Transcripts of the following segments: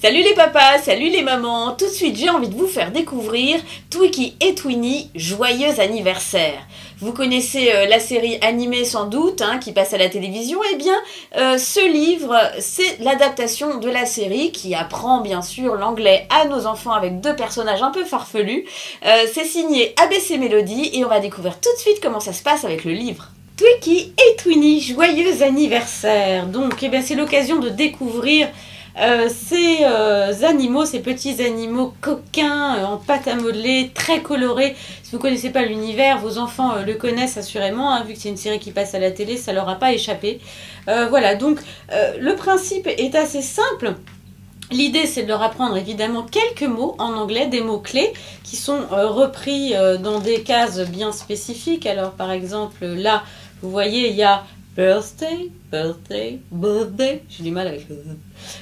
Salut les papas, salut les mamans. Tout de suite, j'ai envie de vous faire découvrir Twiki et Twinny, joyeux anniversaire. Vous connaissez la série animée sans doute, qui passe à la télévision. Eh bien, ce livre, c'est l'adaptation de la série qui apprend bien sûr l'anglais à nos enfants avec deux personnages un peu farfelus. C'est signé ABC Mélodie et on va découvrir tout de suite comment ça se passe avec le livre. Twiki et Twinny, joyeux anniversaire. Donc, eh bien, c'est l'occasion de découvrir ces animaux, ces petits animaux coquins en pâte à modeler, très colorés. Si vous ne connaissez pas l'univers, vos enfants le connaissent assurément, vu que c'est une série qui passe à la télé, ça leur a pas échappé. Voilà, donc le principe est assez simple. L'idée, c'est de leur apprendre évidemment quelques mots en anglais, des mots clés qui sont repris dans des cases bien spécifiques. Alors par exemple, là, vous voyez, il y a birthday, birthday, birthday. J'ai du mal avec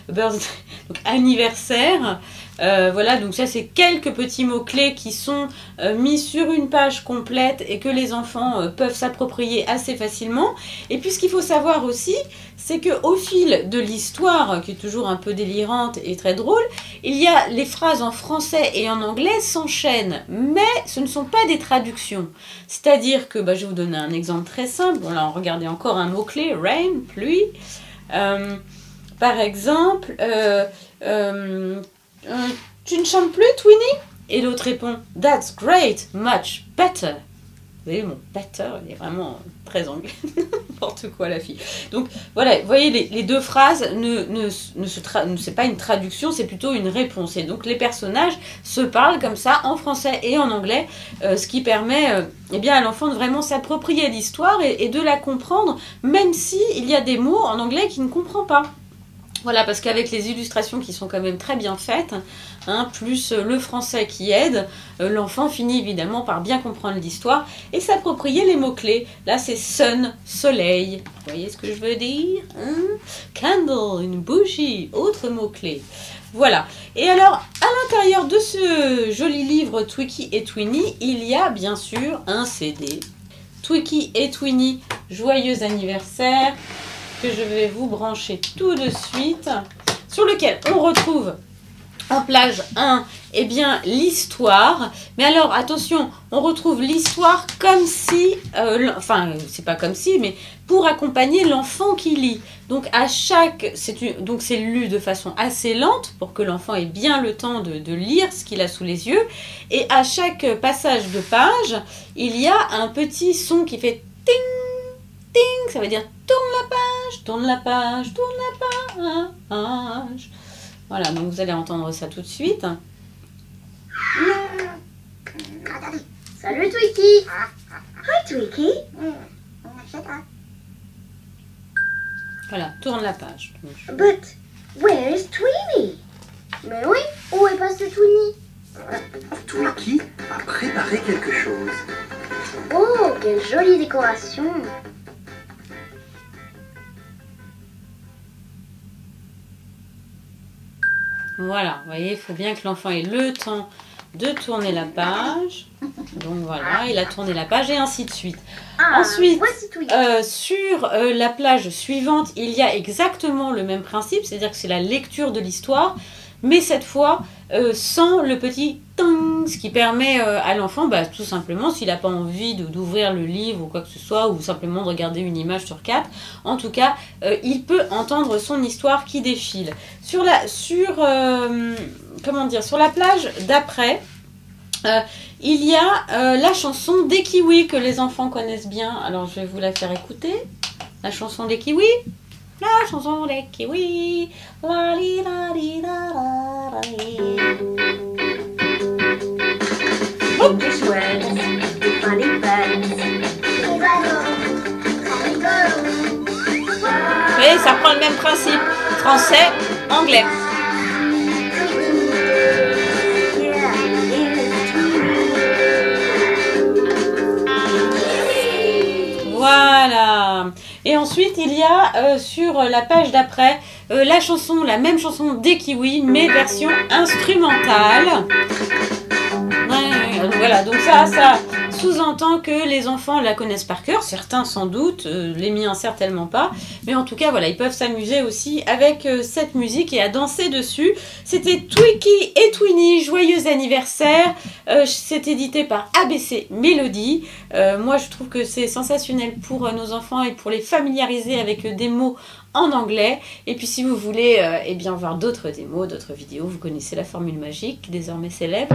birthday. Donc anniversaire. Voilà, donc ça c'est quelques petits mots-clés qui sont mis sur une page complète et que les enfants peuvent s'approprier assez facilement. Et puis ce qu'il faut savoir aussi, c'est qu'au fil de l'histoire, qui est toujours un peu délirante et très drôle, il y a les phrases en français et en anglais s'enchaînent, mais ce ne sont pas des traductions. C'est-à-dire que, je vais vous donner un exemple très simple. Bon là, regardez encore un mot-clé, rain, pluie. Par exemple, tu ne chantes plus, Twinny? Et l'autre répond, that's great, much better. Vous voyez, mon better, il est vraiment très anglais. N'importe quoi, la fille. Donc, voilà, vous voyez, les deux phrases, c'est pas une traduction, c'est plutôt une réponse. Et donc, les personnages se parlent comme ça, en français et en anglais, ce qui permet à l'enfant de vraiment s'approprier l'histoire et de la comprendre, même si il y a des mots en anglais qu'il ne comprend pas. Voilà, parce qu'avec les illustrations qui sont quand même très bien faites, plus le français qui aide, l'enfant finit évidemment par bien comprendre l'histoire et s'approprier les mots-clés. Là, c'est sun, soleil. Vous voyez ce que je veux dire? Candle, une bougie, autre mot-clé. Voilà. Et alors, à l'intérieur de ce joli livre Twiki et Twinny, il y a bien sûr un CD. Twiki et Twinny, joyeux anniversaire, que je vais vous brancher tout de suite, sur lequel on retrouve en page 1, l'histoire. Mais alors, attention, on retrouve l'histoire comme si, c'est pas comme si, mais pour accompagner l'enfant qui lit. Donc, c'est lu de façon assez lente, pour que l'enfant ait bien le temps de lire ce qu'il a sous les yeux. Et à chaque passage de page, il y a un petit son qui fait ting, ting, ça veut dire tourne la page, tourne la page, tourne la page. Voilà, donc vous allez entendre ça tout de suite. Salut Twiki. Hi Twiki. Voilà, tourne la page. But where is Twinny? Mais oui, où est passé Twinny? Twiki a préparé quelque chose. Oh, quelle jolie décoration. Voilà, vous voyez, il faut bien que l'enfant ait le temps de tourner la page. Donc voilà, il a tourné la page et ainsi de suite. Ensuite, sur la plage suivante, il y a exactement le même principe, c'est-à-dire que c'est la lecture de l'histoire, mais cette fois sans le petit ting, ce qui permet à l'enfant, tout simplement, s'il n'a pas envie d'ouvrir le livre ou quoi que ce soit, ou simplement de regarder une image sur 4, en tout cas, il peut entendre son histoire qui défile. Sur la plage d'après, il y a la chanson des kiwis que les enfants connaissent bien. Alors, je vais vous la faire écouter. La chanson des kiwis. La chanson des kiwis. La li la li la la li. English words, funny birds. Vous voyez, ça prend le même principe. Français, anglais. Voilà. Et ensuite, il y a sur la page d'après la même chanson des kiwis, mais version instrumentale. Voilà, donc ça, sous-entend que les enfants la connaissent par cœur, certains sans doute, les miens certainement pas, mais en tout cas voilà, ils peuvent s'amuser aussi avec cette musique et à danser dessus. C'était Twiki et Twinny, joyeux anniversaire, c'est édité par ABC Mélodie. Moi je trouve que c'est sensationnel pour nos enfants et pour les familiariser avec des mots en anglais. Et puis si vous voulez eh bien voir d'autres démos, d'autres vidéos, vous connaissez la formule magique désormais célèbre.